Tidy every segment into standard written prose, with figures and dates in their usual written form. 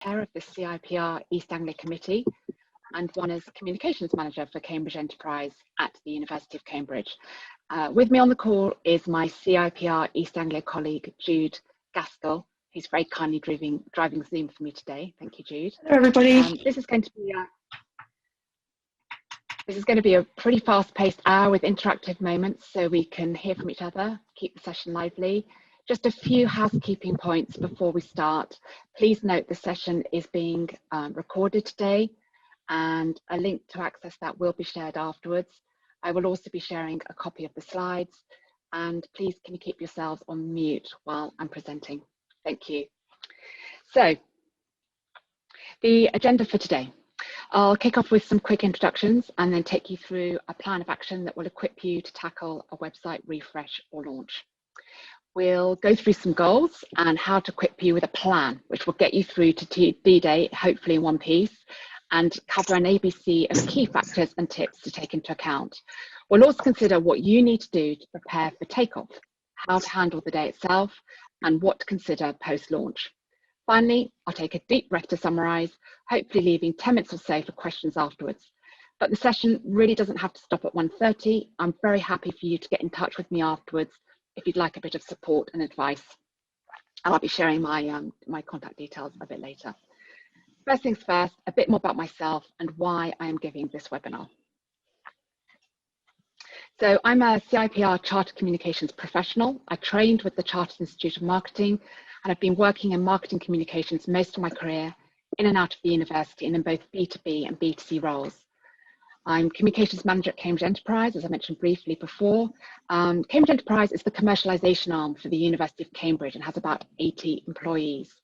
chair of the CIPR East Anglia Committee and one as Communications Manager for Cambridge Enterprise at the University of Cambridge. With me on the call is my CIPR East Anglia colleague, Jude Gaskell, who's very kindly driving Zoom for me today. Thank you, Jude. Hello, everybody. This is going to be a pretty fast-paced hour with interactive moments so we can hear from each other, keep the session lively. Just a few housekeeping points before we start. Please note the session is being recorded today, and a link to access that will be shared afterwards. I will also be sharing a copy of the slides, and please can you keep yourselves on mute while I'm presenting. Thank you. So, the agenda for today. I'll kick off with some quick introductions and then take you through a plan of action that will equip you to tackle a website refresh or launch. We'll go through some goals and how to equip you with a plan, which will get you through to D-Day, hopefully in one piece, and cover an ABC of key factors and tips to take into account. We'll also consider what you need to do to prepare for takeoff, how to handle the day itself, and what to consider post-launch. Finally, I'll take a deep breath to summarize, hopefully leaving 10 minutes or so for questions afterwards. But the session really doesn't have to stop at 1:30. I'm very happy for you to get in touch with me afterwards if you'd like a bit of support and advice. And I'll be sharing my contact details a bit later. First things first, a bit more about myself and why I am giving this webinar. So I'm a CIPR Chartered Communications professional. I trained with the Chartered Institute of Marketing, and I've been working in marketing communications most of my career, in and out of the university and in both B2B and B2C roles. I'm Communications Manager at Cambridge Enterprise, as I mentioned briefly before. Cambridge Enterprise is the commercialisation arm for the University of Cambridge and has about 80 employees.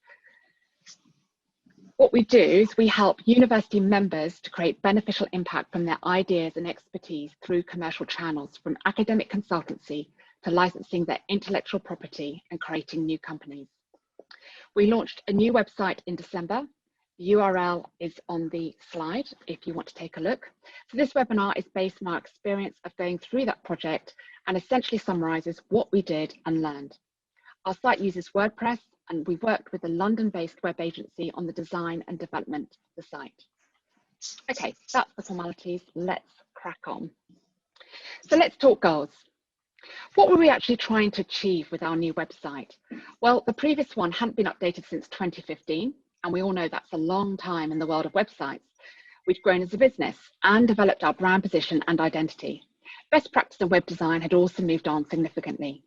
What we do is we help university members to create beneficial impact from their ideas and expertise through commercial channels, from academic consultancy to licensing their intellectual property and creating new companies. We launched a new website in December. The URL is on the slide if you want to take a look. So this webinar is based on our experience of going through that project and essentially summarizes what we did and learned. Our site uses WordPress, and we worked with a London-based web agency on the design and development of the site. Okay, that's the formalities. Let's crack on. So let's talk goals. What were we actually trying to achieve with our new website? Well, the previous one hadn't been updated since 2015, and we all know that's a long time in the world of websites. We'd grown as a business and developed our brand position and identity. Best practice in web design had also moved on significantly.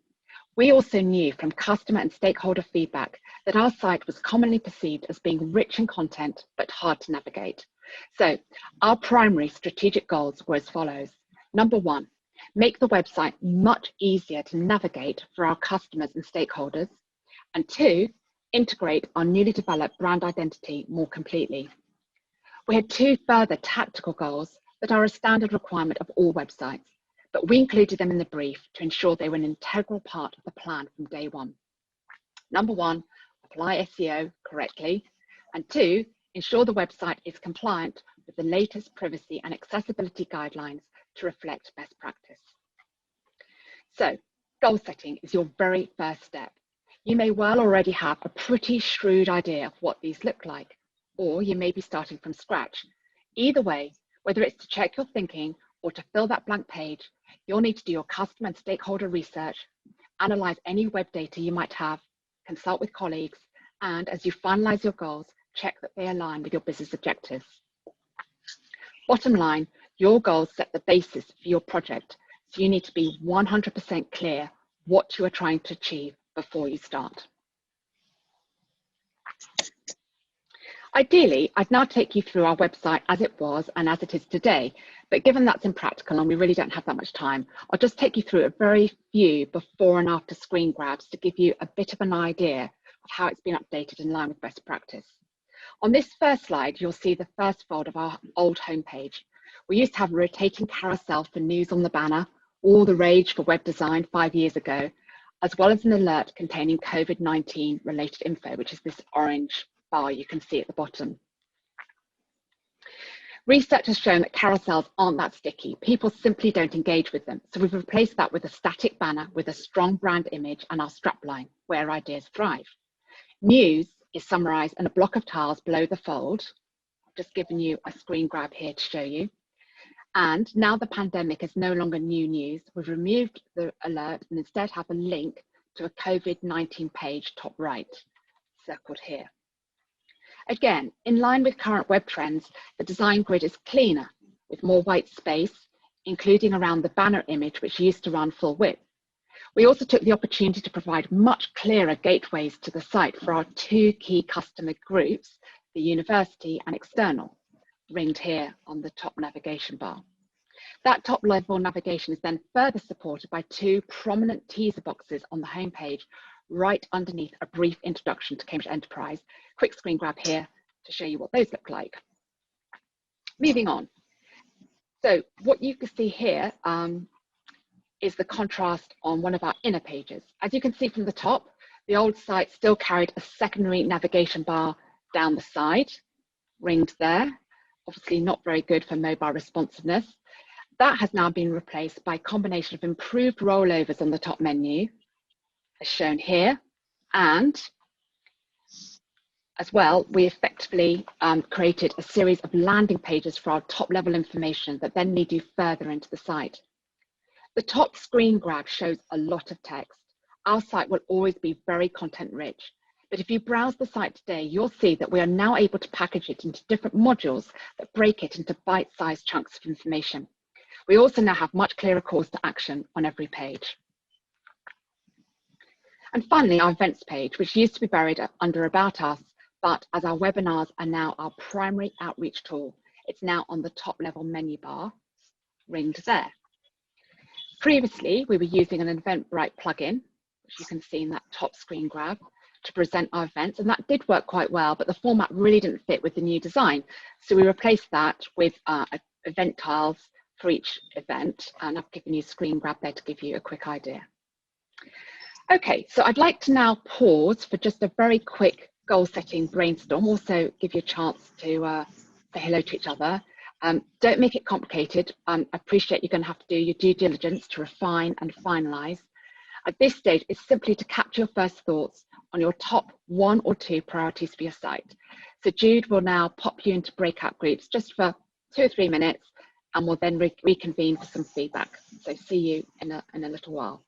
We also knew from customer and stakeholder feedback that our site was commonly perceived as being rich in content, but hard to navigate. So our primary strategic goals were as follows. Number one, make the website much easier to navigate for our customers and stakeholders. And two, integrate our newly developed brand identity more completely. We had two further tactical goals that are a standard requirement of all websites, but we included them in the brief to ensure they were an integral part of the plan from day one. Number one, apply SEO correctly. And two, ensure the website is compliant with the latest privacy and accessibility guidelines to reflect best practice. So, goal setting is your very first step. You may well already have a pretty shrewd idea of what these look like, or you may be starting from scratch. Either way, whether it's to check your thinking or to fill that blank page, you'll need to do your customer and stakeholder research, analyze any web data you might have, consult with colleagues, and as you finalize your goals, check that they align with your business objectives. Bottom line, your goals set the basis for your project, so you need to be 100% clear what you are trying to achieve before you start. Ideally, I'd now take you through our website as it was and as it is today, but given that's impractical and we really don't have that much time, I'll just take you through a very few before and after screen grabs to give you a bit of an idea of how it's been updated in line with best practice. On this first slide, you'll see the first fold of our old homepage. We used to have a rotating carousel for news on the banner, all the rage for web design 5 years ago, as well as an alert containing COVID-19 related info, which is this orange bar you can see at the bottom. Research has shown that carousels aren't that sticky. People simply don't engage with them. So we've replaced that with a static banner with a strong brand image and our strapline, where ideas thrive. News is summarised in a block of tiles below the fold. I've just given you a screen grab here to show you. And now the pandemic is no longer new news. We've removed the alert and instead have a link to a COVID-19 page top right, circled here. Again, in line with current web trends, the design grid is cleaner with more white space, including around the banner image, which used to run full width. We also took the opportunity to provide much clearer gateways to the site for our two key customer groups, the university and external, ringed here on the top navigation bar. That top level navigation is then further supported by two prominent teaser boxes on the homepage, right underneath a brief introduction to Cambridge Enterprise. Quick screen grab here to show you what those look like. Moving on. So what you can see here is the contrast on one of our inner pages. As you can see from the top, the old site still carried a secondary navigation bar down the side, ringed there. Obviously not very good for mobile responsiveness. That has now been replaced by a combination of improved rollovers on the top menu, as shown here, and as well, we effectively created a series of landing pages for our top level information that then lead you further into the site. The top screen grab shows a lot of text. Our site will always be very content rich, but if you browse the site today, you'll see that we are now able to package it into different modules that break it into bite-sized chunks of information. We also now have much clearer calls to action on every page. And finally, our events page, which used to be buried under About Us, but as our webinars are now our primary outreach tool, it's now on the top level menu bar, ringed there. Previously, we were using an Eventbrite plugin, which you can see in that top screen grab, to present our events, and that did work quite well, but the format really didn't fit with the new design. So we replaced that with event tiles for each event, and I've given you a screen grab there to give you a quick idea. Okay, so I'd like to now pause for just a very quick goal setting brainstorm, also give you a chance to say hello to each other. Don't make it complicated. I appreciate you're going to have to do your due diligence to refine and finalize. At this stage, it's simply to capture your first thoughts on your top 1 or 2 priorities for your site. So Jude will now pop you into breakout groups just for 2 or 3 minutes, and we'll then reconvene for some feedback. So see you in a little while.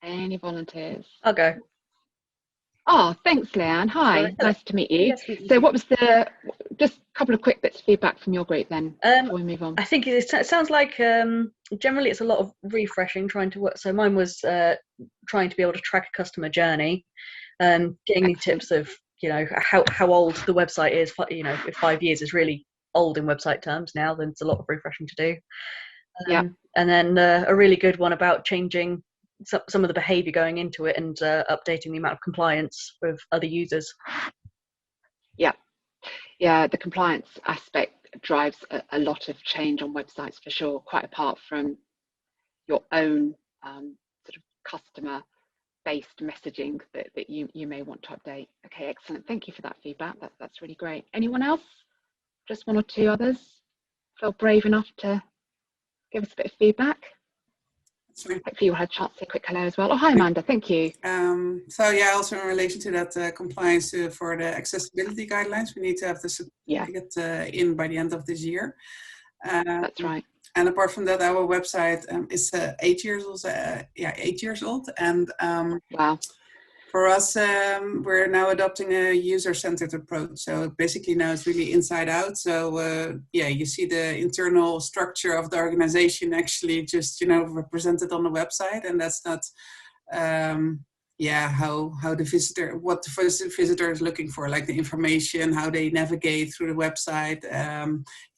Any volunteers? I'll go. Oh, thanks, Leanne. Hi, Sorry. nice to meet you. Yes, so what was just a couple of quick bits of feedback from your group then, before we move on? I think it sounds like generally it's a lot of refreshing, trying to work. So mine was trying to be able to track a customer journey, getting any tips of, you know, how old the website is. You know, if 5 years is really old in website terms now, then it's a lot of refreshing to do. And then a really good one about changing some of the behavior going into it and updating the amount of compliance with other users. Yeah, the compliance aspect drives a lot of change on websites for sure, quite apart from your own sort of customer based messaging that you may want to update. Okay, excellent. Thank you for that feedback. That's really great. Anyone else? Just 1 or 2 others feel brave enough to give us a bit of feedback? Hopefully you'll have a chance to say a quick hello as well. Oh, hi Amanda, thank you. So yeah, also in relation to that compliance for the accessibility guidelines, we need to have the certificate in by the end of this year. That's right. And apart from that, our website is 8 years old. 8 years old, and wow. For us, we're now adopting a user-centered approach. So basically now it's really inside out. So you see the internal structure of the organization actually just, you know, represented on the website. And that's not, how the visitor, what the visitor is looking for, like the information, how they navigate through the website.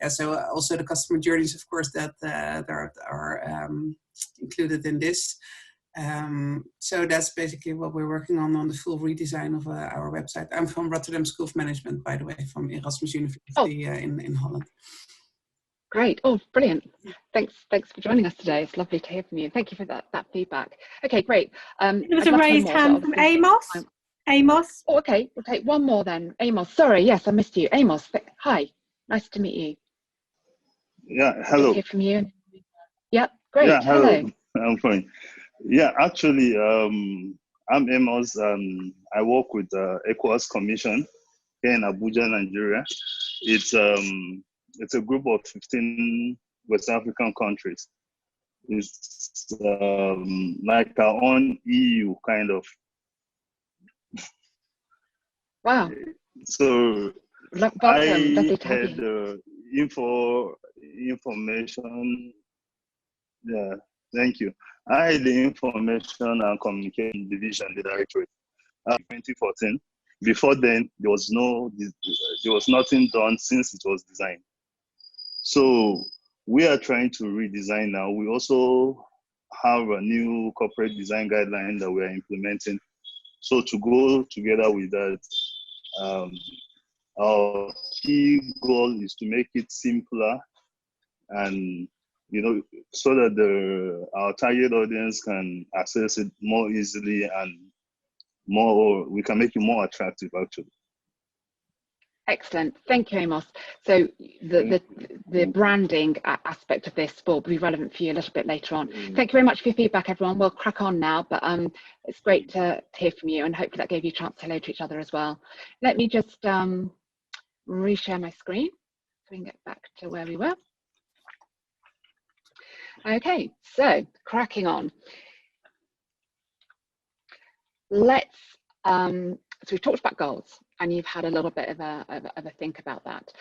So also the customer journeys, of course, that are included in this. So that's basically what we're working on the full redesign of our website. I'm from Rotterdam School of Management, by the way, from Erasmus University in Holland. Great. Oh, brilliant. Thanks for joining us today. It's lovely to hear from you. Thank you for that feedback. Okay, great. There was a raised hand from Amos. Amos. Oh, okay. We'll take one more then. Amos, sorry. Yes, I missed you. Amos, hi. Nice to meet you. Yeah, hello. Good to hear from you. Yeah, great. Yeah, hello. I'm fine. Yeah, actually, I'm Amos. I work with ECOWAS Commission here in Abuja, Nigeria. It's a group of 15 West African countries. It's like our own EU kind of. Wow. So I had the information. Yeah, thank you. I had the information and communication division, the directorate, 2014. Before then, there was nothing done since it was designed. So we are trying to redesign now. We also have a new corporate design guideline that we are implementing. So to go together with that, our key goal is to make it simpler and, you know, so that our target audience can access it more easily and we can make it more attractive actually. Excellent, thank you, Amos. So the branding aspect of this will be relevant for you a little bit later on. Thank you very much for your feedback, everyone. We'll crack on now, but it's great to hear from you, and hopefully that gave you a chance to hello to each other as well. Let me just reshare my screen so we can get back to where we were. Okay, so cracking on. Let's so we've talked about goals, and you've had a little bit of a think about that.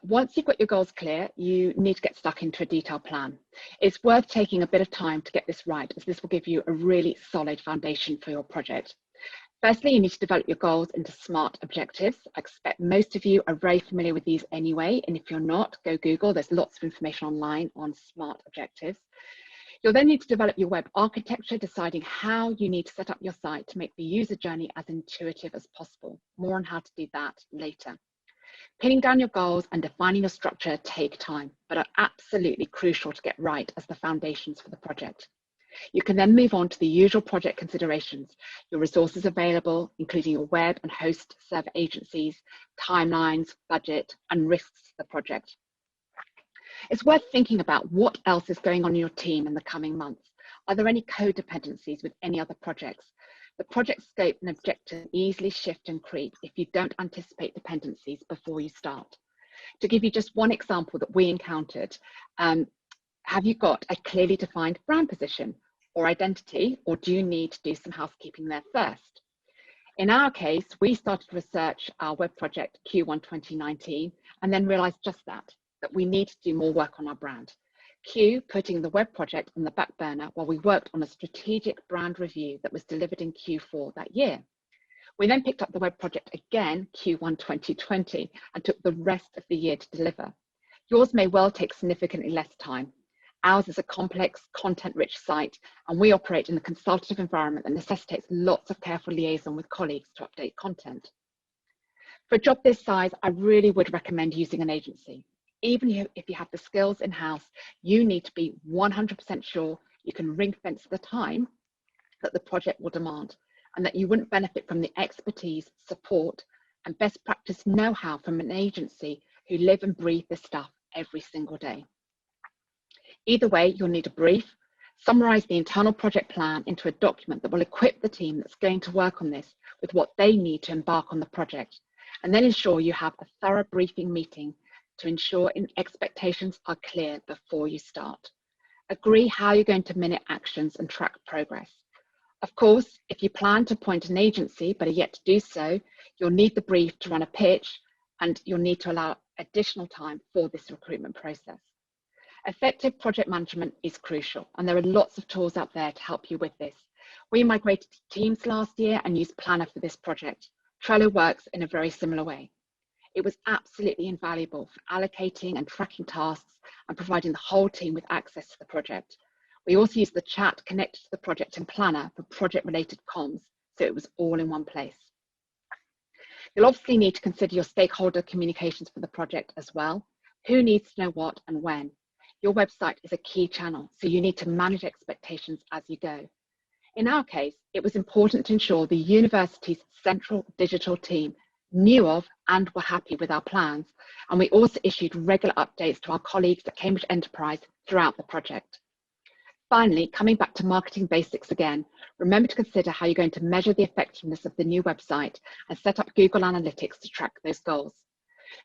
Once you've got your goals clear, you need to get stuck into a detailed plan. It's worth taking a bit of time to get this right, as this will give you a really solid foundation for your project. Firstly, you need to develop your goals into SMART objectives. I expect most of you are very familiar with these anyway, and if you're not, go Google. There's lots of information online on SMART objectives. You'll then need to develop your web architecture, deciding how you need to set up your site to make the user journey as intuitive as possible. More on how to do that later. Pinning down your goals and defining your structure take time, but are absolutely crucial to get right as the foundations for the project. You can then move on to the usual project considerations, your resources available, including your web and host server agencies, timelines, budget, and risks to the project. It's worth thinking about what else is going on in your team in the coming months. Are there any codependencies with any other projects? The project scope and objective easily shift and creep if you don't anticipate dependencies before you start. To give you just one example that we encountered, have you got a clearly defined brand position or identity, or do you need to do some housekeeping there first? In our case, we started to research our web project Q1 2019 and then realized just that we need to do more work on our brand. Q putting the web project on the back burner while we worked on a strategic brand review that was delivered in Q4 that year. We then picked up the web project again, Q1 2020, and took the rest of the year to deliver. Yours may well take significantly less time. Ours is a complex, content-rich site, and we operate in a consultative environment that necessitates lots of careful liaison with colleagues to update content. For a job this size, I really would recommend using an agency. Even if you have the skills in-house, you need to be 100% sure you can ring-fence the time that the project will demand, and that you wouldn't benefit from the expertise, support, and best practice know-how from an agency who live and breathe this stuff every single day. Either way, you'll need a brief, summarize the internal project plan into a document that will equip the team that's going to work on this with what they need to embark on the project, and then ensure you have a thorough briefing meeting to ensure expectations are clear before you start. Agree how you're going to minute actions and track progress. Of course, if you plan to appoint an agency but are yet to do so, you'll need the brief to run a pitch, and you'll need to allow additional time for this recruitment process. Effective project management is crucial, and there are lots of tools out there to help you with this. We migrated to Teams last year and used Planner for this project. Trello works in a very similar way. It was absolutely invaluable for allocating and tracking tasks and providing the whole team with access to the project. We also used the chat connected to the project in Planner for project-related comms, so it was all in one place. You'll obviously need to consider your stakeholder communications for the project as well. Who needs to know what and when? Your website is a key channel, so you need to manage expectations as you go. In our case, it was important to ensure the university's central digital team knew of and were happy with our plans, and we also issued regular updates to our colleagues at Cambridge Enterprise throughout the project. Finally, coming back to marketing basics again, remember to consider how you're going to measure the effectiveness of the new website and set up Google Analytics to track those goals.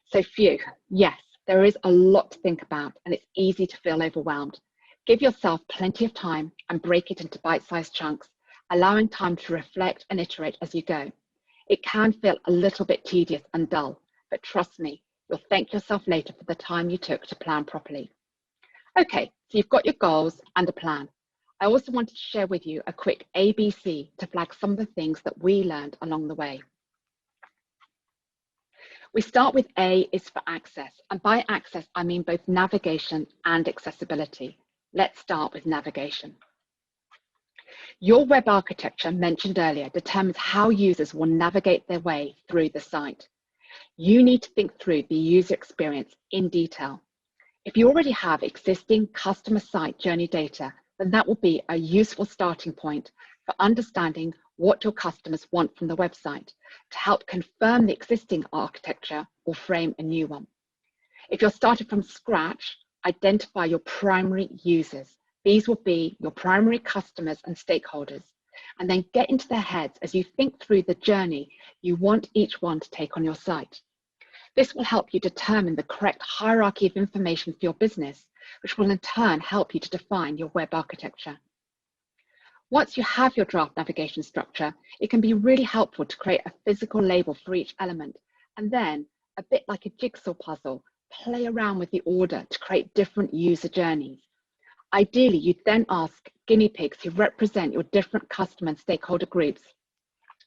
So phew, yes, there is a lot to think about and it's easy to feel overwhelmed. Give yourself plenty of time and break it into bite-sized chunks, allowing time to reflect and iterate as you go. It can feel a little bit tedious and dull, but trust me, you'll thank yourself later for the time you took to plan properly. Okay, so you've got your goals and a plan. I also wanted to share with you a quick ABC to flag some of the things that we learned along the way. We start with A is for access, and by access, I mean both navigation and accessibility. Let's start with navigation. Your web architecture mentioned earlier determines how users will navigate their way through the site. You need to think through the user experience in detail. If you already have existing customer site journey data, then that will be a useful starting point for understanding what your customers want from the website to help confirm the existing architecture or frame a new one. If you're starting from scratch, identify your primary users. These will be your primary customers and stakeholders, and then get into their heads as you think through the journey you want each one to take on your site. This will help you determine the correct hierarchy of information for your business, which will in turn help you to define your web architecture. Once you have your draft navigation structure, it can be really helpful to create a physical label for each element, and then, a bit like a jigsaw puzzle, play around with the order to create different user journeys. Ideally, you'd then ask guinea pigs who represent your different customer and stakeholder groups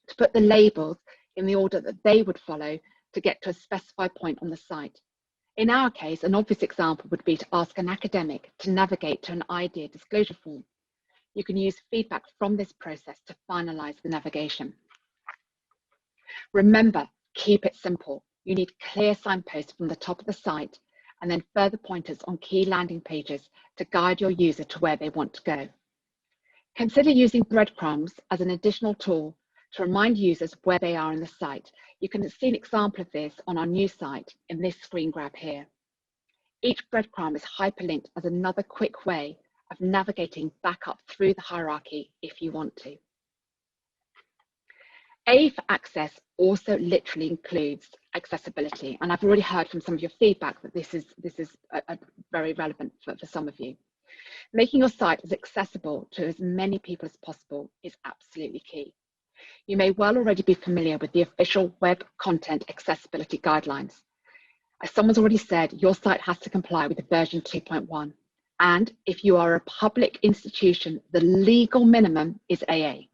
to put the labels in the order that they would follow to get to a specified point on the site. In our case, an obvious example would be to ask an academic to navigate to an idea disclosure form. You can use feedback from this process to finalize the navigation. Remember, keep it simple. You need clear signposts from the top of the site and then further pointers on key landing pages to guide your user to where they want to go. Consider using breadcrumbs as an additional tool to remind users where they are in the site. You can see an example of this on our new site in this screen grab here. Each breadcrumb is hyperlinked as another quick way of navigating back up through the hierarchy if you want to. A for access also literally includes accessibility, and I've already heard from some of your feedback that this is very relevant for some of you. Making your site as accessible to as many people as possible is absolutely key. You may well already be familiar with the official Web Content Accessibility Guidelines. As someone's already said, your site has to comply with version 2.1. And if you are a public institution, the legal minimum is AA.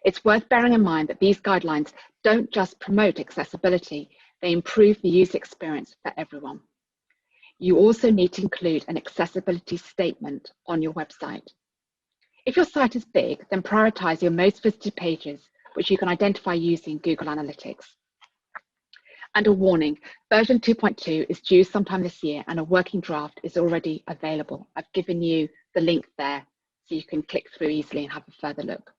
It's worth bearing in mind that these guidelines don't just promote accessibility, they improve the user experience for everyone. You also need to include an accessibility statement on your website. If your site is big, then prioritize your most visited pages, which you can identify using Google Analytics. And a warning, version 2.2 is due sometime this year and a working draft is already available. I've given you the link there so you can click through easily and have a further look.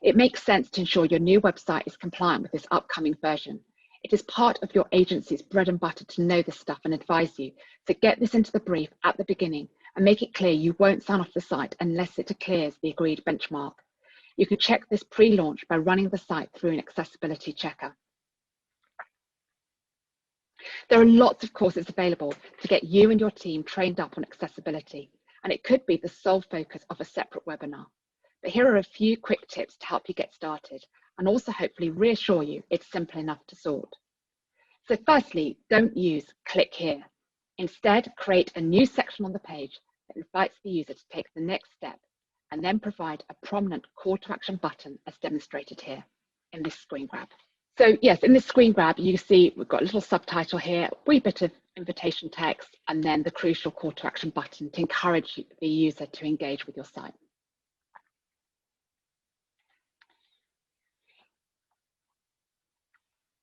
It makes sense to ensure your new website is compliant with this upcoming version. It is part of your agency's bread and butter to know this stuff and advise you. So get this into the brief at the beginning and make it clear you won't sign off the site unless it clears the agreed benchmark. You can check this pre-launch by running the site through an accessibility checker. There are lots of courses available to get you and your team trained up on accessibility, and it could be the sole focus of a separate webinar. But here are a few quick tips to help you get started and also hopefully reassure you it's simple enough to sort. So firstly, don't use click here. Instead, create a new section on the page that invites the user to take the next step and then provide a prominent call to action button as demonstrated here in this screen grab. So yes, in this screen grab, you see we've got a little subtitle here, a wee bit of invitation text, and then the crucial call to action button to encourage the user to engage with your site.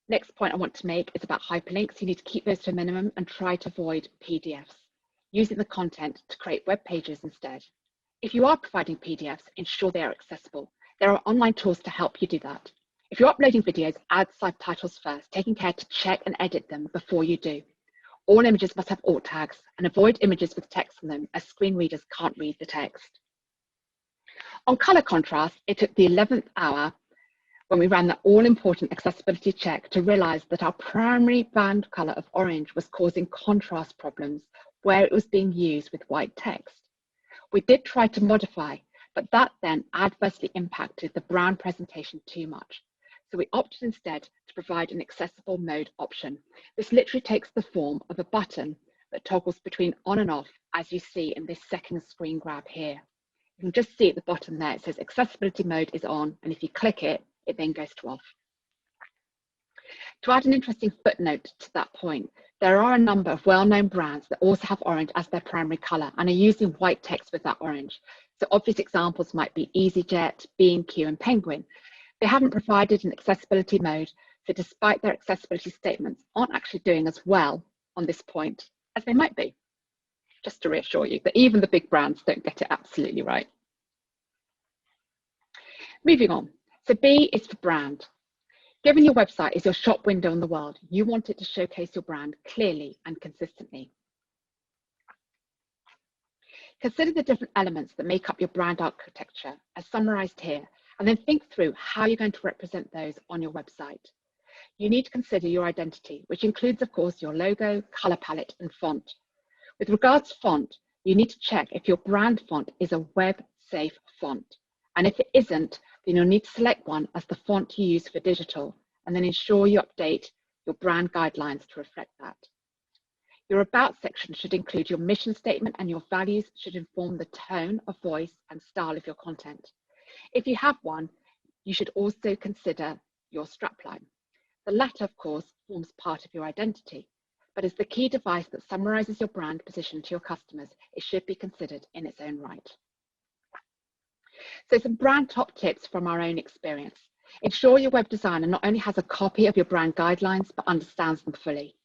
Next point I want to make is about hyperlinks. You need to keep those to a minimum and try to avoid PDFs, using the content to create web pages instead. If you are providing PDFs, ensure they are accessible. There are online tools to help you do that. If you're uploading videos, add subtitles first, taking care to check and edit them before you do. All images must have alt tags and avoid images with text on them as screen readers can't read the text. On colour contrast, it took the 11th hour when we ran the all-important accessibility check to realise that our primary band colour of orange was causing contrast problems where it was being used with white text. We did try to modify, but that then adversely impacted the brand presentation too much. So we opted instead to provide an accessible mode option. This literally takes the form of a button that toggles between on and off, as you see in this second screen grab here. You can just see at the bottom there, it says accessibility mode is on, and if you click it, it then goes to off. To add an interesting footnote to that point, there are a number of well-known brands that also have orange as their primary colour and are using white text with that orange. So obvious examples might be EasyJet, B&Q and Penguin. They haven't provided an accessibility mode, so despite their accessibility statements, aren't actually doing as well on this point as they might be. Just to reassure you that even the big brands don't get it absolutely right. Moving on, so B is for brand. Given your website is your shop window on the world, you want it to showcase your brand clearly and consistently. Consider the different elements that make up your brand architecture as summarized here, and then think through how you're going to represent those on your website. You need to consider your identity, which includes, of course, your logo, color palette, and font. With regards to font, you need to check if your brand font is a web-safe font. And if it isn't, then you'll need to select one as the font you use for digital, and then ensure you update your brand guidelines to reflect that. Your About section should include your mission statement, and your values should inform the tone of voice and style of your content. If you have one, you should also consider your strapline. The latter, of course, forms part of your identity, but as the key device that summarizes your brand position to your customers, it should be considered in its own right. So some brand top tips from our own experience. Ensure your web designer not only has a copy of your brand guidelines, but understands them fully.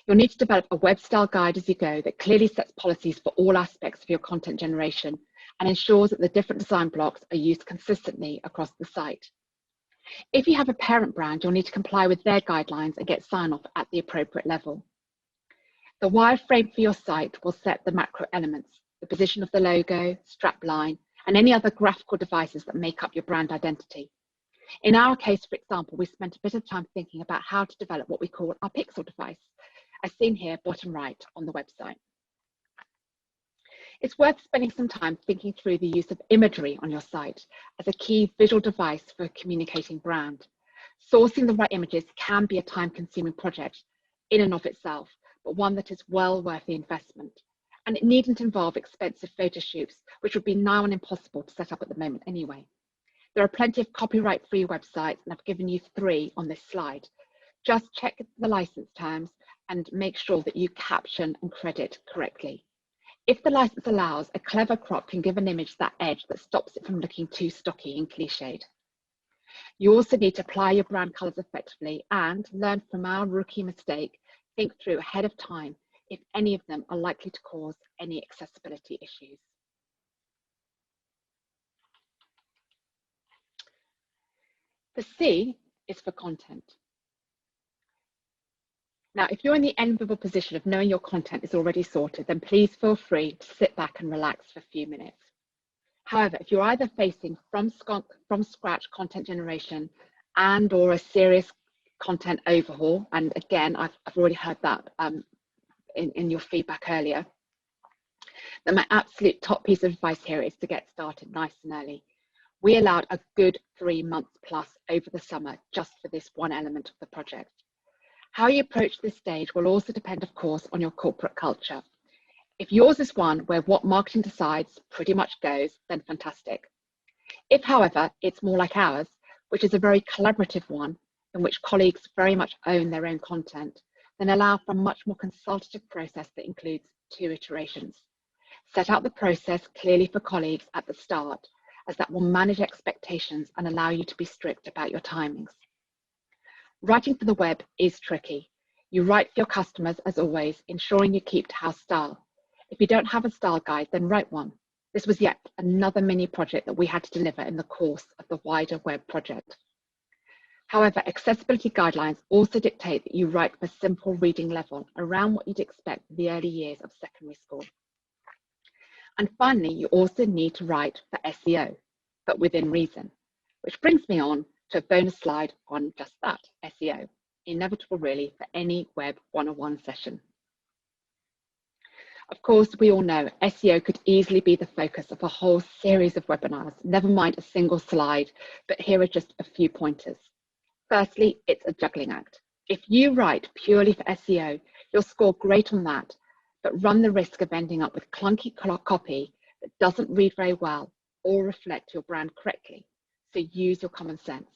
You'll need to develop a web style guide as you go that clearly sets policies for all aspects of your content generation and ensures that the different design blocks are used consistently across the site. If you have a parent brand, you'll need to comply with their guidelines and get sign-off at the appropriate level. The wireframe for your site will set the macro elements, the position of the logo, strapline, and any other graphical devices that make up your brand identity. In our case, for example, we spent a bit of time thinking about how to develop what we call our pixel device, as seen here bottom right on the website. It's worth spending some time thinking through the use of imagery on your site as a key visual device for communicating brand. Sourcing the right images can be a time-consuming project in and of itself, but one that is well worth the investment. And it needn't involve expensive photo shoots, which would be nigh on impossible to set up at the moment anyway. There are plenty of copyright-free websites, and I've given you 3 on this slide. Just check the license terms and make sure that you caption and credit correctly. If the license allows, a clever crop can give an image that edge that stops it from looking too stocky and cliched. You also need to apply your brand colors effectively and learn from our rookie mistake, think through ahead of time if any of them are likely to cause any accessibility issues. The C is for content. Now, if you're in the enviable position of knowing your content is already sorted, then please feel free to sit back and relax for a few minutes. However, if you're either facing from scratch content generation and or a serious content overhaul, and again, I've already heard that in your feedback earlier, then my absolute top piece of advice here is to get started nice and early. We allowed a good 3 months plus over the summer just for this one element of the project. How you approach this stage will also depend, of course, on your corporate culture. If yours is one where what marketing decides pretty much goes, then fantastic. If, however, it's more like ours, which is a very collaborative one, in which colleagues very much own their own content, then allow for a much more consultative process that includes 2 iterations. Set out the process clearly for colleagues at the start, as that will manage expectations and allow you to be strict about your timings. Writing for the web is tricky. You write for your customers, as always, ensuring you keep to house style. If you don't have a style guide, then write one. This was yet another mini project that we had to deliver in the course of the wider web project. However, accessibility guidelines also dictate that you write for simple reading level, around what you'd expect for the early years of secondary school. And finally, you also need to write for SEO. but within reason. Which brings me on to a bonus slide on just that, SEO. Inevitable really for any web 101 session. Of course, we all know SEO could easily be the focus of a whole series of webinars, never mind a single slide, but here are just a few pointers. Firstly, it's a juggling act. If you write purely for SEO, you'll score great on that, but run the risk of ending up with clunky copy that doesn't read very well or reflect your brand correctly. So use your common sense.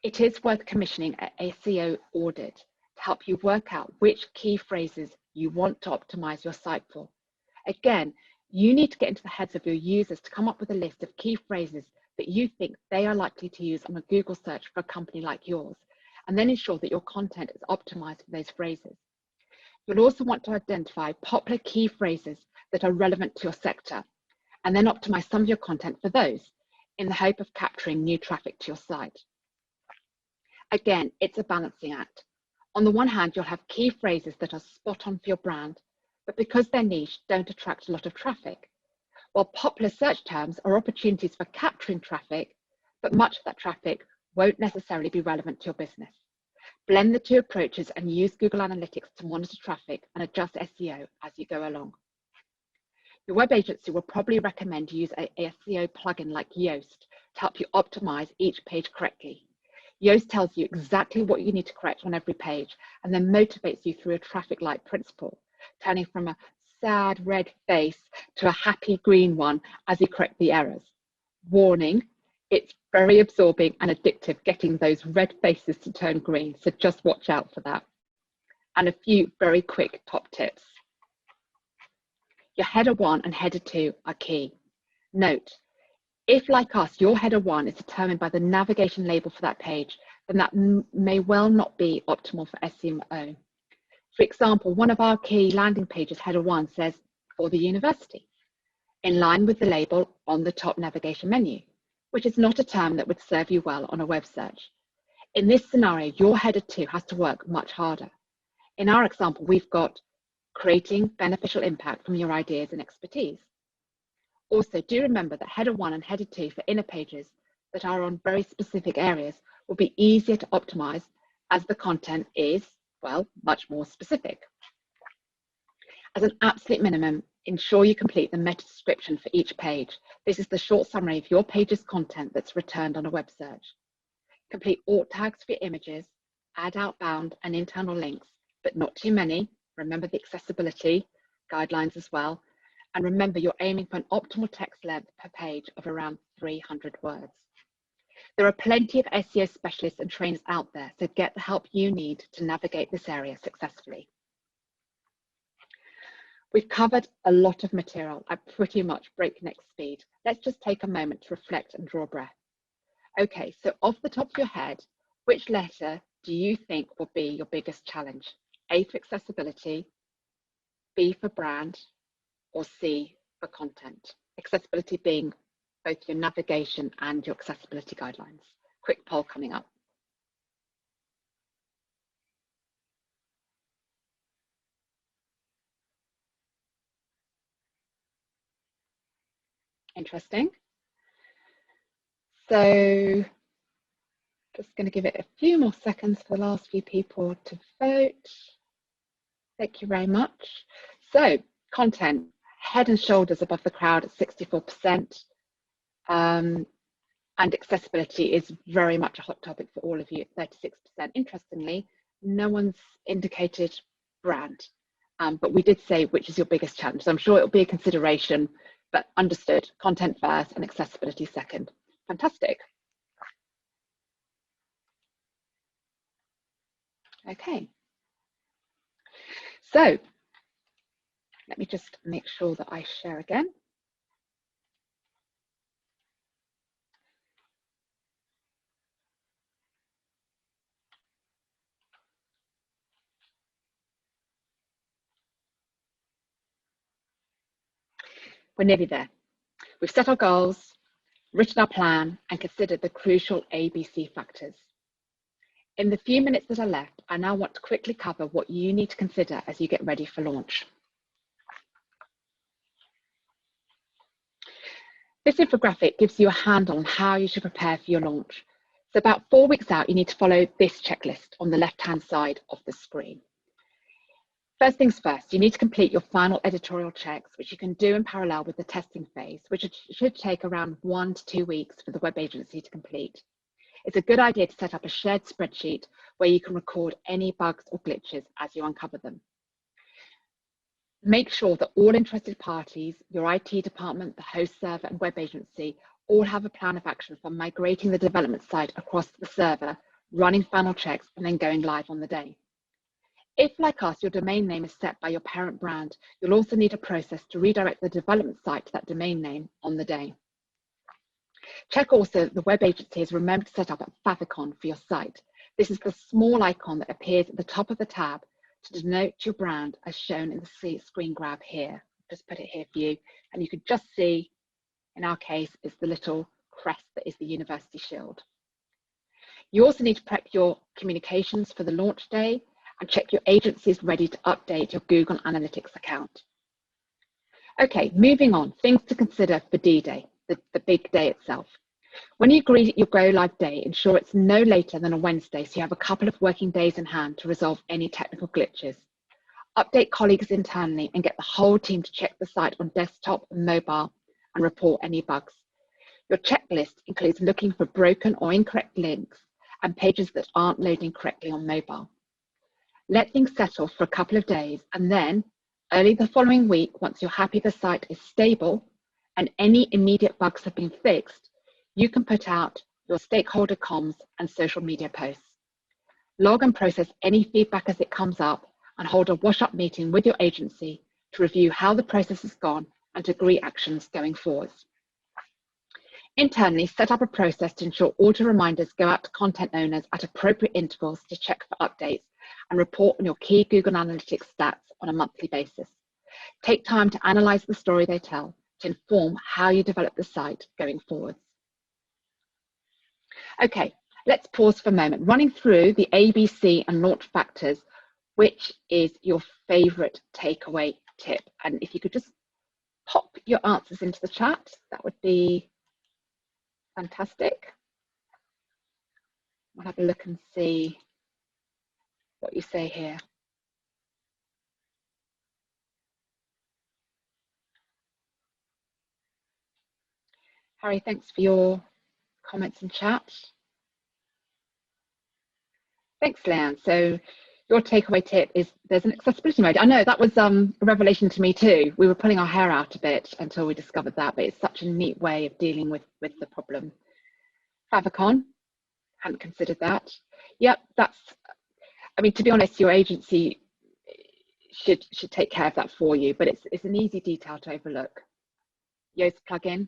It is worth commissioning an SEO audit to help you work out which key phrases you want to optimize your site for. Again, you need to get into the heads of your users to come up with a list of key phrases that you think they are likely to use on a Google search for a company like yours, and then ensure that your content is optimized for those phrases. You'll also want to identify popular key phrases that are relevant to your sector, and then optimize some of your content for those in the hope of capturing new traffic to your site. Again, it's a balancing act. On the one hand, you'll have key phrases that are spot on for your brand, but because they're niche, don't attract a lot of traffic. While popular search terms are opportunities for capturing traffic, but much of that traffic won't necessarily be relevant to your business. Blend the two approaches and use Google Analytics to monitor traffic and adjust SEO as you go along. Your web agency will probably recommend you use a SEO plugin like Yoast to help you optimize each page correctly. Yoast tells you exactly what you need to correct on every page and then motivates you through a traffic light principle, turning from a sad red face to a happy green one as you correct the errors. Warning, it's very absorbing and addictive getting those red faces to turn green, so just watch out for that. And a few very quick top tips. Your header 1 and header 2 are key. Note, if like us, your header 1 is determined by the navigation label for that page, then that may well not be optimal for SEO. For example, one of our key landing pages, header 1, says for the university, in line with the label on the top navigation menu, which is not a term that would serve you well on a web search. In this scenario, your header 2 has to work much harder. In our example, we've got creating beneficial impact from your ideas and expertise. Also, do remember that header 1 and header 2 for inner pages that are on very specific areas will be easier to optimize as the content is, well, much more specific. As an absolute minimum, ensure you complete the meta description for each page. This is the short summary of your page's content that's returned on a web search. Complete alt tags for your images, add outbound and internal links, but not too many. Remember the accessibility guidelines as well. And remember, you're aiming for an optimal text length per page of around 300 words. There are plenty of SEO specialists and trainers out there, so get the help you need to navigate this area successfully. We've covered a lot of material at pretty much breakneck speed. Let's just take a moment to reflect and draw breath. Okay, so off the top of your head, which letter do you think will be your biggest challenge? A for accessibility, B for brand, or C for content? Accessibility being both your navigation and your accessibility guidelines. Quick poll coming up. Interesting. So just going to give it a few more seconds for the last few people to vote. Thank you very much. So content, head and shoulders above the crowd at 64%. And accessibility is very much a hot topic for all of you at 36%. Interestingly, no one's indicated brand, but we did say which is your biggest challenge. So I'm sure it'll be a consideration, but understood, content first and accessibility second. Fantastic. Okay. So let me just make sure that I share again. We're nearly there. We've set our goals, written our plan, and considered the crucial ABC factors. In the few minutes that are left, I now want to quickly cover what you need to consider as you get ready for launch. This infographic gives you a handle on how you should prepare for your launch. So about 4 weeks out, you need to follow this checklist on the left-hand side of the screen. First things first, you need to complete your final editorial checks, which you can do in parallel with the testing phase, which should take around 1 to 2 weeks for the web agency to complete. It's a good idea to set up a shared spreadsheet where you can record any bugs or glitches as you uncover them. Make sure that all interested parties, your IT department, the host server and web agency, all have a plan of action for migrating the development site across the server, running final checks, and then going live on the day. If, like us, your domain name is set by your parent brand, you'll also need a process to redirect the development site to that domain name on the day. Check also that the web agency has remembered to set up a favicon for your site. This is the small icon that appears at the top of the tab to denote your brand as shown in the screen grab here. Just put it here for you, and you can just see, in our case, it's the little crest that is the university shield. You also need to prep your communications for the launch day and check your agency is ready to update your Google Analytics account. Okay, moving on, things to consider for D-Day, the big day itself. When you agree your go live day, ensure it's no later than a Wednesday, so you have a couple of working days in hand to resolve any technical glitches. Update colleagues internally and get the whole team to check the site on desktop and mobile and report any bugs. Your checklist includes looking for broken or incorrect links and pages that aren't loading correctly on mobile. Let things settle for a couple of days, and then early the following week, once you're happy the site is stable and any immediate bugs have been fixed, you can put out your stakeholder comms and social media posts. Log and process any feedback as it comes up and hold a wash-up meeting with your agency to review how the process has gone and to agree actions going forwards. Internally, set up a process to ensure auto reminders go out to content owners at appropriate intervals to check for updates and report on your key Google Analytics stats on a monthly basis. Take time to analyze the story they tell to inform how you develop the site going forwards. Okay, let's pause for a moment. Running through the ABC and launch factors, which is your favorite takeaway tip? And if you could just pop your answers into the chat, that would be fantastic. We'll have a look and see what you say here. Harry, thanks for your comments in chat. Thanks, Leanne. So your takeaway tip is there's an accessibility mode. I know that was a revelation to me too. We were pulling our hair out a bit until we discovered that, but it's such a neat way of dealing with the problem. Favicon, hadn't considered that. Yep, that's, I mean, to be honest, your agency should take care of that for you, but it's an easy detail to overlook. Yoast plugin.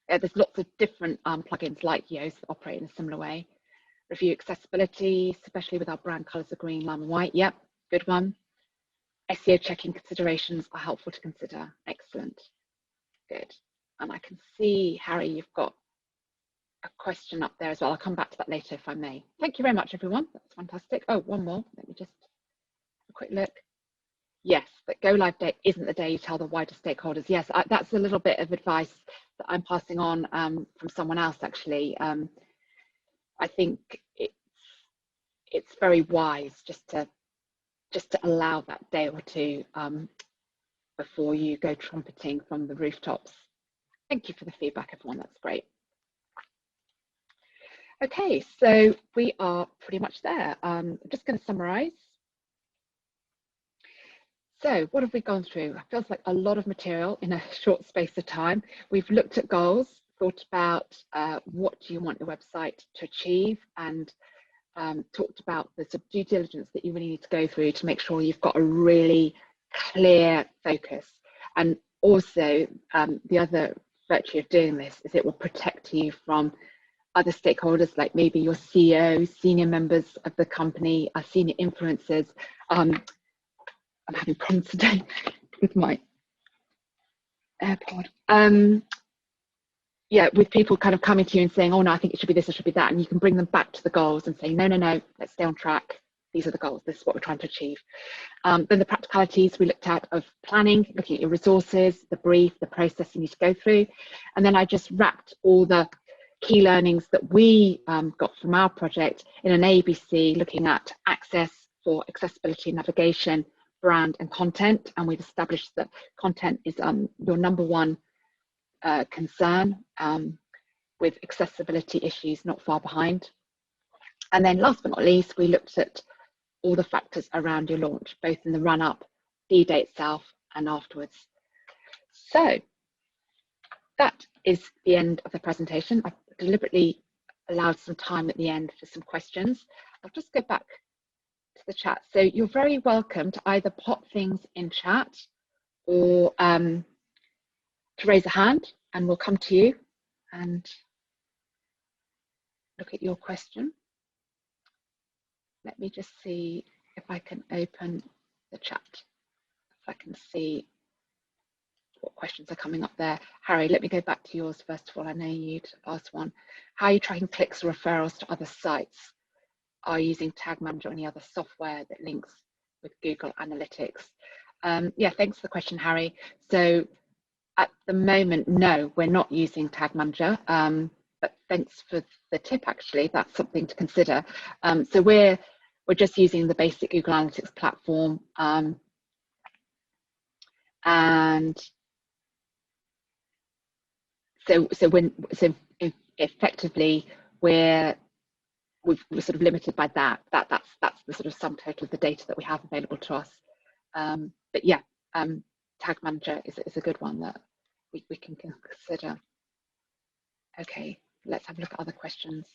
There's lots of different plugins like Yoast that operate in a similar way. Review accessibility, especially with our brand colors of green, lime and white. Yep, good one. SEO checking considerations are helpful to consider. Excellent, good. And I can see, Harry, you've got a question up there as well. I'll come back to that later if I may. Thank you very much, everyone. That's fantastic. Oh, one more. Let me just have a quick look. Yes, that go live date isn't the day you tell the wider stakeholders. Yes, that's a little bit of advice that I'm passing on from someone else, actually. I think it's very wise just to allow that day or two before you go trumpeting from the rooftops. Thank you for the feedback, everyone. That's great. Okay, so we are pretty much there. I'm just going to summarize. So what have we gone through? It feels like a lot of material in a short space of time. We've looked at goals, thought about what do you want your website to achieve, and talked about the sort of due diligence that you really need to go through to make sure you've got a really clear focus. And also the other virtue of doing this is it will protect you from other stakeholders, like maybe your CEO, senior members of the company, senior influencers. I'm having problems today with my AirPod. Yeah, with people kind of coming to you and saying, oh no, I think it should be this, it should be that. And you can bring them back to the goals and say, no, let's stay on track. these are the goals, this is what we're trying to achieve. Then the practicalities we looked at of planning, looking at your resources, the brief, the process you need to go through. And then I just wrapped all the key learnings that we got from our project in an ABC, looking at access for accessibility, navigation, brand and content. And we've established that content is your number one concern, with accessibility issues not far behind. And then last but not least, we looked at all the factors around your launch, both in the run-up, D-Day itself, and afterwards. So that is the end of the presentation. I've deliberately allowed some time at the end for some questions. I'll just go back to the chat. So you're very welcome to either pop things in chat or to raise a hand, and we'll come to you and look at your question. Let me just see if I can open the chat, if I can see what questions are coming up there. Harry, let me go back to yours first of all. I know you'd asked one. How are you tracking clicks or referrals to other sites? Are you using Tag Manager or any other software that links with Google Analytics? Yeah, thanks for the question, Harry. So at the moment, no, we're not using Tag Manager, but thanks for the tip, actually. That's something to consider. So we're just using the basic Google Analytics platform, and so effectively we're sort of limited by that. That's the sort of sum total of the data that we have available to us. But yeah, Tag Manager is a good one that we can consider. Okay, let's have a look at other questions.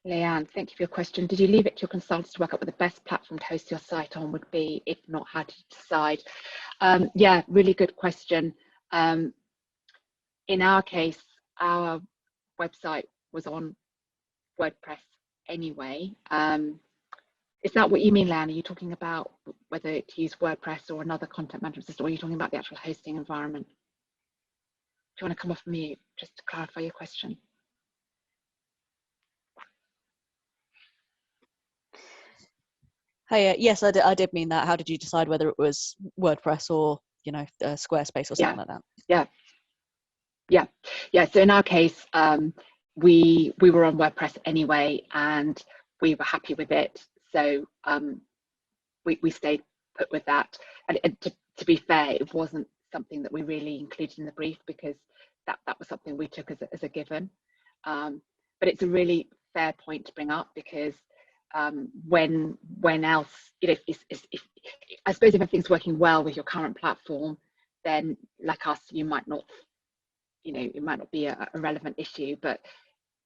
Leanne, thank you for your question. Did you leave it to your consultants to work out what the best platform to host your site on would be? If not, how did you decide? Yeah, really good question. In our case, our website was on WordPress anyway. Is that what you mean, Leanne? Are you talking about whether to use WordPress or another content management system, or are you talking about the actual hosting environment? Do you want to come off mute just to clarify your question? Hey, yes, I did mean that. How did you decide whether it was WordPress or, you know, Squarespace or something like that? Yeah. So in our case, we were on WordPress anyway, and we were happy with it. So we stayed put with that. And to be fair, it wasn't something that we really included in the brief, because that was something we took as a given. But it's a really fair point to bring up, because when else, you know, I suppose if everything's working well with your current platform, then like us, you might not, you know, it might not be a relevant issue, but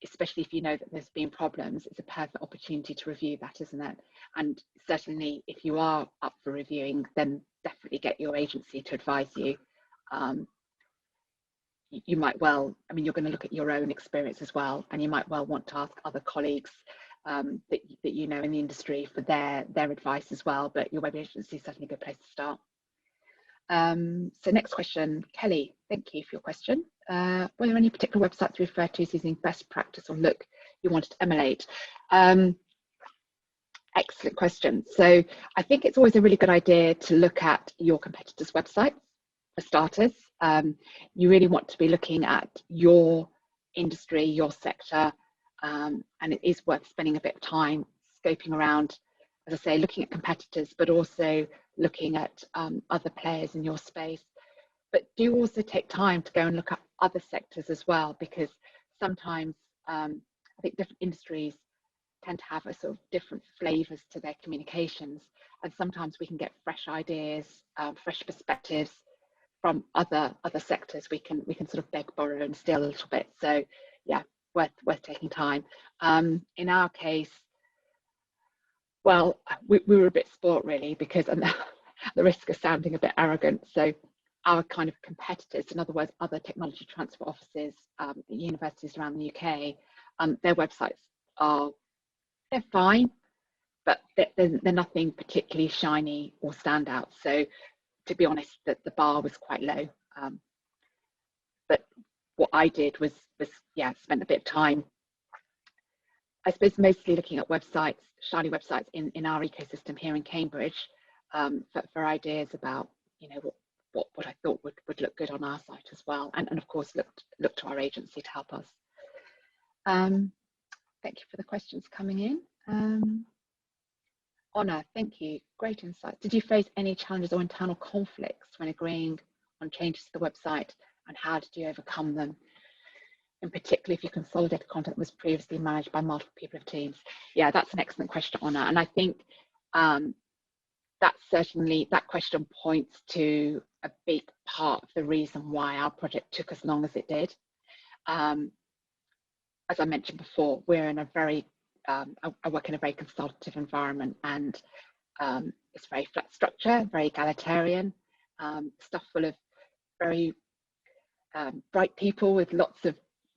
especially if you know that there's been problems, it's a perfect opportunity to review that, isn't it? And certainly if you are up for reviewing, then definitely get your agency to advise you. You might well, I mean, you're going to look at your own experience as well, and you might well want to ask other colleagues that you know in the industry for their advice as well, but your web agency is certainly a good place to start. So next question, Kelly, thank you for your question. Were there any particular websites you refer to as using best practice or look you wanted to emulate? Excellent question. So I think it's always a really good idea to look at your competitors' websites for starters. You really want to be looking at your industry, your sector, and it is worth spending a bit of time scoping around, as I say, looking at competitors, but also looking at other players in your space. But do also take time to go and look at other sectors as well, because sometimes I think different industries tend to have a sort of different flavors to their communications, and sometimes we can get fresh ideas, fresh perspectives from other sectors. We can sort of beg, borrow and steal a little bit. So yeah, worth taking time. In our case, well, we were a bit spoilt really, because at the risk of sounding a bit arrogant, so our kind of competitors, in other words, other technology transfer offices at universities around the UK, their websites they're fine, but they're nothing particularly shiny or standout. So to be honest, the bar was quite low. But what I did was spent a bit of time I suppose mostly looking at websites, shiny websites in our ecosystem here in Cambridge, for ideas about, you know, what I thought would look good on our site as well, and of course look to our agency to help us. Thank you for the questions coming in. Honor, thank you. Great insight. Did you face any challenges or internal conflicts when agreeing on changes to the website, and how did you overcome them? In particular, if you consolidated content that was previously managed by multiple people of teams? Yeah, that's an excellent question, Honor. And I think that question points to a big part of the reason why our project took as long as it did. As I mentioned before, we're in a very, I work in a very consultative environment, and it's very flat structure, very egalitarian, stuff full of very bright people with lots of,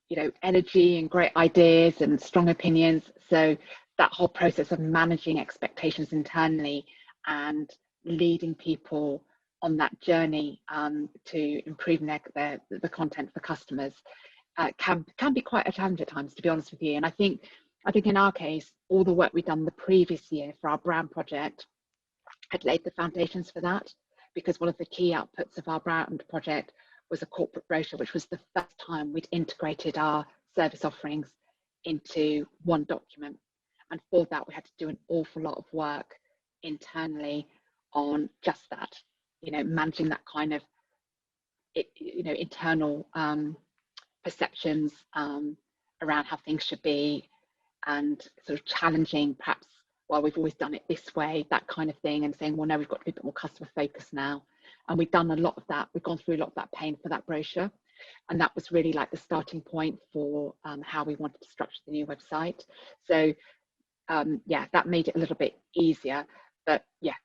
you know, energy and great ideas and strong opinions. So that whole process of managing expectations internally and leading people on that journey to improving the content for customers can be quite a challenge at times, to be honest with you. And I think in our case, all the work we've done the previous year for our brand project had laid the foundations for that, because one of the key outputs of our brand project was a corporate brochure, which was the first time we'd integrated our service offerings into one document. And for that, we had to do an awful lot of work internally on just that, you know, managing that kind of, you know, internal perceptions around how things should be, and sort of challenging perhaps, well, we've always done it this way, that kind of thing, and saying, well, no, we've got to be a bit more customer focused now. And we've done a lot of that. We've gone through a lot of that pain for that brochure. And that was really like the starting point for how we wanted to structure the new website. So yeah, that made it a little bit easier. But yeah,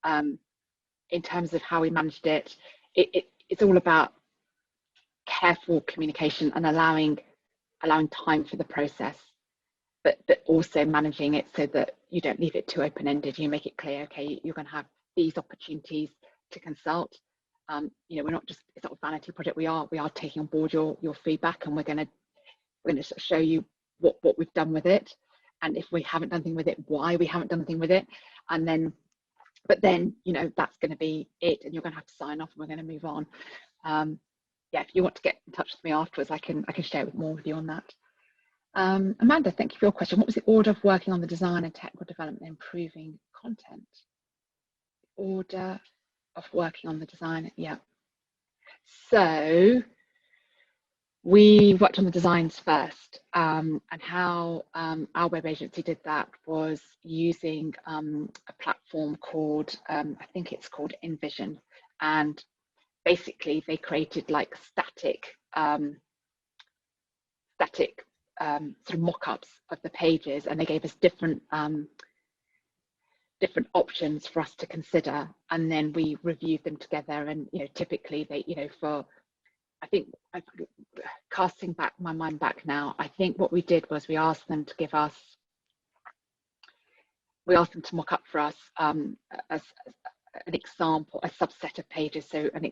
in terms of how we managed it, it's all about careful communication and allowing time for the process, but also managing it so that you don't leave it too open-ended. You make it clear, okay, you're going to have these opportunities to consult. You know, we're not just, it's not a vanity project. We are taking on board your feedback, and we're going to show you what we've done with it, and if we haven't done anything with it, why we haven't done anything with it, and then, but then, you know, that's going to be it, and you're going to have to sign off, and we're going to move on. Yeah, if you want to get in touch with me afterwards, I can share more with you on that. Amanda, thank you for your question. What was the order of working on the design and technical development and improving content? Order of working on the design, yeah. So we worked on the designs first, and how our web agency did that was using a platform called, I think it's called InVision, and basically they created like static sort of mock-ups of the pages, and they gave us different options for us to consider, and then we reviewed them together. And, you know, typically they, you know, for, I think, casting back my mind back now, I think what we did was we asked them to mock up for us as an example, a subset of pages. So a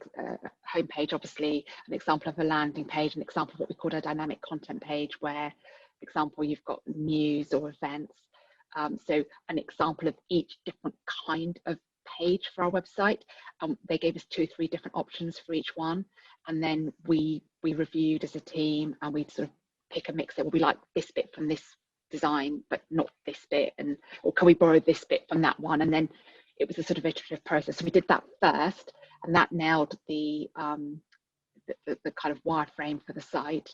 home page, obviously, an example of a landing page, an example of what we call a dynamic content page, where, for example, you've got news or events. So an example of each different kind of page for our website. They gave us 2 or 3 different options for each one, and then we reviewed as a team, and we'd sort of pick a mix that will be like this bit from this design, but not this bit, and or can we borrow this bit from that one? And then it was a sort of iterative process. So we did that first, and that nailed the kind of wireframe for the site,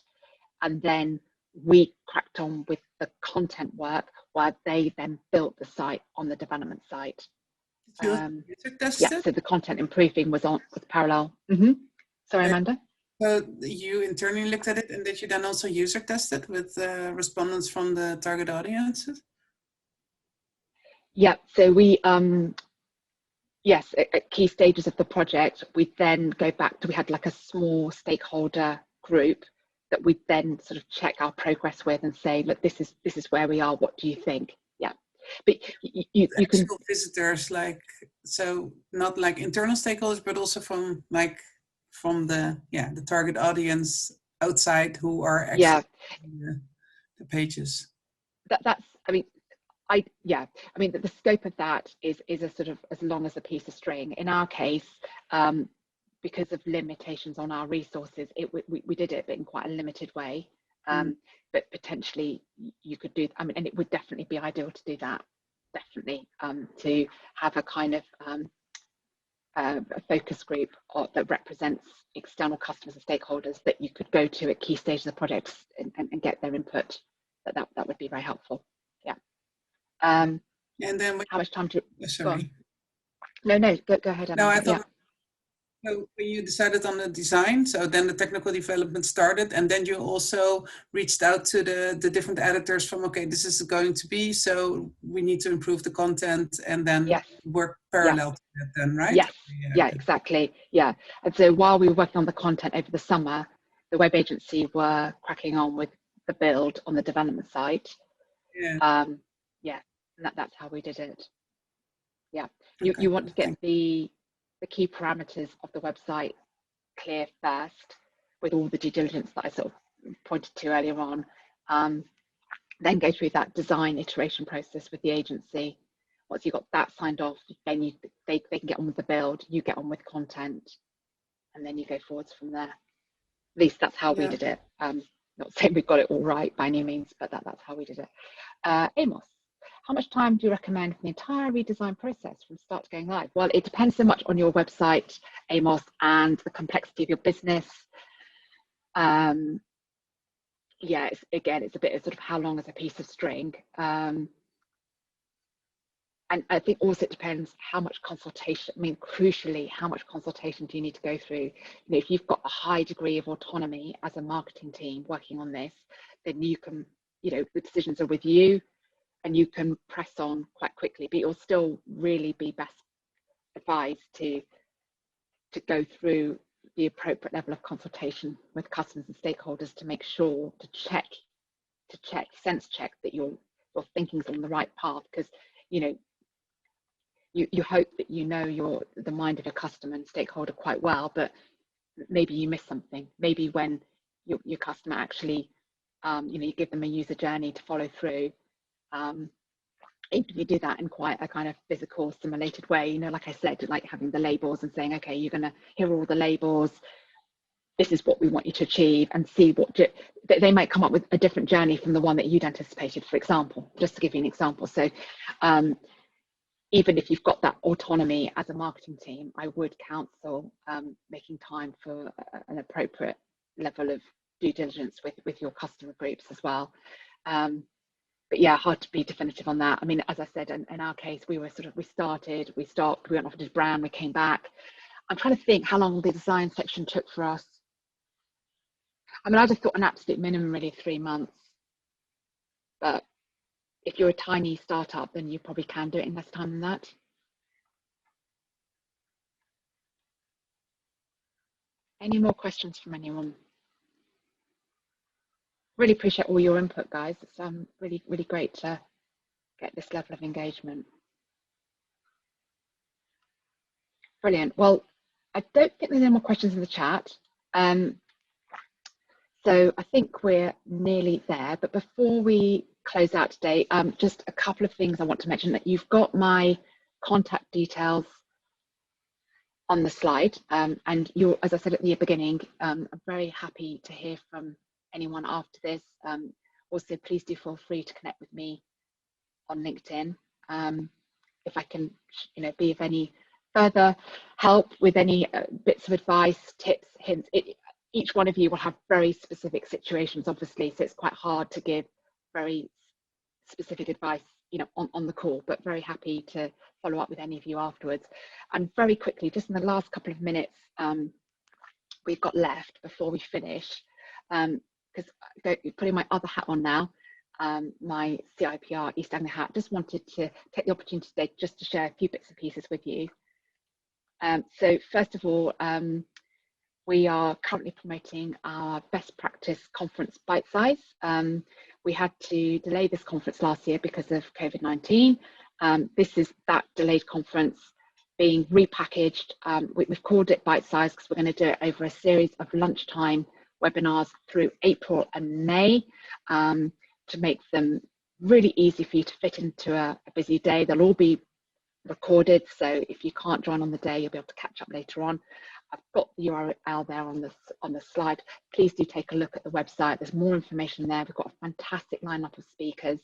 and then we cracked on with the content work, where they then built the site on the development site. Yeah, so the content improving was parallel. Sorry, Amanda. So you internally looked at it, and did you then also user test it with respondents from the target audiences? Yeah, so we yes, at key stages of the project, we then go back to, we had like a small stakeholder group that we then sort of check our progress with and say, look, this is where we are, what do you think? Yeah, but you can visitors, like, so not like internal stakeholders, but also from the target audience outside, who are actually the pages. that's, I mean, the scope of that is a sort of as long as a piece of string. In our case, because of limitations on our resources, we did it, but in quite a limited way. But potentially you could do, I mean, and it would definitely be ideal to do that, definitely, to have a kind of a focus group that represents external customers and stakeholders that you could go to at key stages of projects and get their input. That would be very helpful. Yeah. And then how much time to? Sorry. No, go ahead. Emma. No, I thought. Yeah. So when you decided on the design, so then the technical development started, and then you also reached out to the different editors from, okay, this is going to be, so we need to improve the content, and then work parallel to that then, right? Yes, yeah, exactly, yeah. And so while we were working on the content over the summer, the web agency were cracking on with the build on the development site. Yeah. And that's how we did it. Yeah, you want to get the key parameters of the website clear first, with all the due diligence that I sort of pointed to earlier on, then go through that design iteration process with the agency. Once you've got that signed off, then they can get on with the build, you get on with content, and then you go forwards from there. At least that's how we did it. Not saying we've got it all right by any means, but that's how we did it. Amos, how much time do you recommend for the entire redesign process from start to going live? Well, it depends so much on your website, Amos, and the complexity of your business. Yeah, it's a bit of sort of how long is a piece of string. And I think also it depends how much consultation, I mean, crucially, how much consultation do you need to go through? You know, if you've got a high degree of autonomy as a marketing team working on this, then you can, you know, the decisions are with you, and you can press on quite quickly, but you'll still really be best advised to go through the appropriate level of consultation with customers and stakeholders to make sure, sense check that your thinking's on the right path, because, you know, you hope that you know the mind of a customer and stakeholder quite well, but maybe you miss something. Maybe when your customer actually, you know, you give them a user journey to follow through, you do that in quite a kind of physical simulated way, you know, like I said, like having the labels and saying, okay, you're gonna hear all the labels, this is what we want you to achieve, and see what they might come up with a different journey from the one that you'd anticipated, for example, just to give you an example. So even if you've got that autonomy as a marketing team, I would counsel making time for an appropriate level of due diligence with your customer groups as well. But yeah, hard to be definitive on that. I mean, as I said, in our case, we started, we stopped, we went off to brand, we came back. I'm trying to think how long the design section took for us. I mean, I just thought an absolute minimum, really 3 months. But if you're a tiny startup, then you probably can do it in less time than that. Any more questions from anyone? Really appreciate all your input, guys. It's really, really great to get this level of engagement. Brilliant. Well, I don't think there's any more questions in the chat. So I think we're nearly there, but before we close out today, just a couple of things I want to mention. That you've got my contact details on the slide, and you're, as I said at the beginning, I'm very happy to hear from anyone after this. Also, please do feel free to connect with me on LinkedIn if I can, you know, be of any further help with any bits of advice, tips, hints. Each one of you will have very specific situations, obviously, so it's quite hard to give very specific advice, you know, on the call, but very happy to follow up with any of you afterwards. And very quickly, just in the last couple of minutes we've got left before we finish, because putting my other hat on now, my CIPR East Anglia hat, just wanted to take the opportunity today just to share a few bits and pieces with you. So first of all, we are currently promoting our best practice conference Bite Size. We had to delay this conference last year because of COVID-19. This is that delayed conference being repackaged. We've called it Bite Size because we're going to do it over a series of lunchtime webinars through April and May to make them really easy for you to fit into a busy day. They'll all be recorded, so if you can't join on the day, you'll be able to catch up later on. I've got the URL there on the slide. Please do take a look at the website. There's more information there. We've got a fantastic lineup of speakers,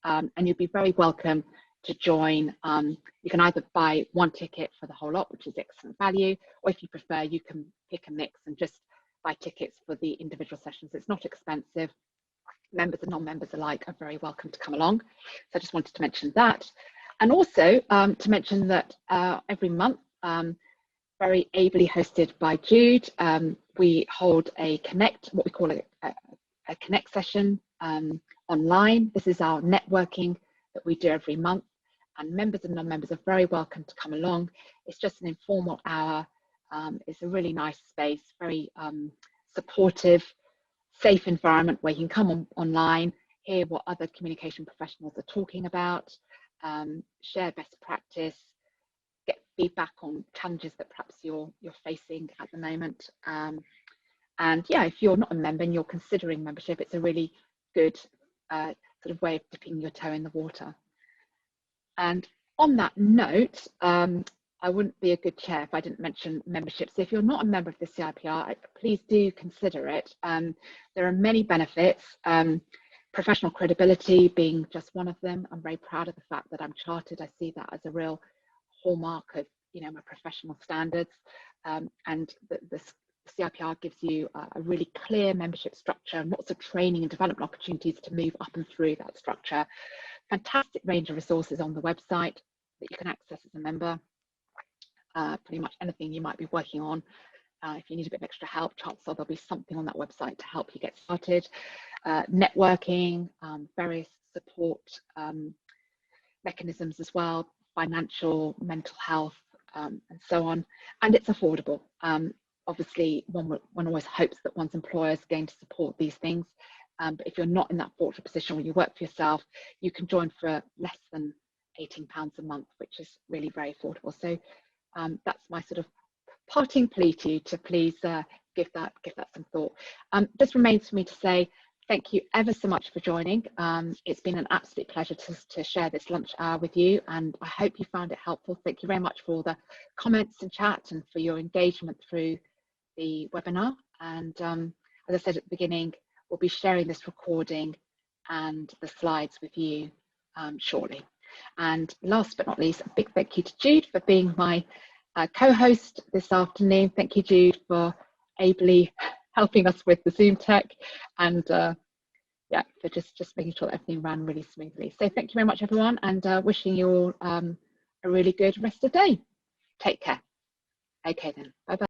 and you'll be very welcome to join. You can either buy one ticket for the whole lot, which is excellent value, or if you prefer, you can pick a mix and just buy tickets for the individual sessions. It's not expensive. Members and non-members alike are very welcome to come along. So I just wanted to mention that. And also to mention that every month, very ably hosted by Jude, we hold a connect, what we call a connect session online. This is our networking that we do every month, and members and non-members are very welcome to come along. It's just an informal hour. It's a really nice space, very supportive, safe environment where you can come online, hear what other communication professionals are talking about, share best practice, get feedback on challenges that perhaps you're facing at the moment. And yeah, if you're not a member and you're considering membership, it's a really good sort of way of dipping your toe in the water. And on that note, I wouldn't be a good chair if I didn't mention membership. So if you're not a member of the CIPR, please do consider it. There are many benefits, professional credibility being just one of them. I'm very proud of the fact that I'm chartered. I see that as a real hallmark of, you know, my professional standards. And the CIPR gives you a really clear membership structure and lots of training and development opportunities to move up and through that structure. Fantastic range of resources on the website that you can access as a member. Pretty much anything you might be working on. If you need a bit of extra help, chances are there'll be something on that website to help you get started. Networking, various support mechanisms as well, financial, mental health, and so on. And it's affordable. Obviously, one always hopes that one's employer is going to support these things. But if you're not in that fortunate position where you work for yourself, you can join for less than £18 a month, which is really very affordable. So that's my sort of parting plea to you to please give that some thought. Just remains for me to say thank you ever so much for joining. It's been an absolute pleasure to share this lunch hour with you, and I hope you found it helpful. Thank you very much for all the comments and chat and for your engagement through the webinar. And as I said at the beginning, we'll be sharing this recording and the slides with you shortly. And last but not least, a big thank you to Jude for being my co-host this afternoon. Thank you, Jude, for ably helping us with the Zoom tech, and yeah, for just making sure that everything ran really smoothly. So thank you very much, everyone, and wishing you all a really good rest of the day. Take care. Okay then, bye-bye.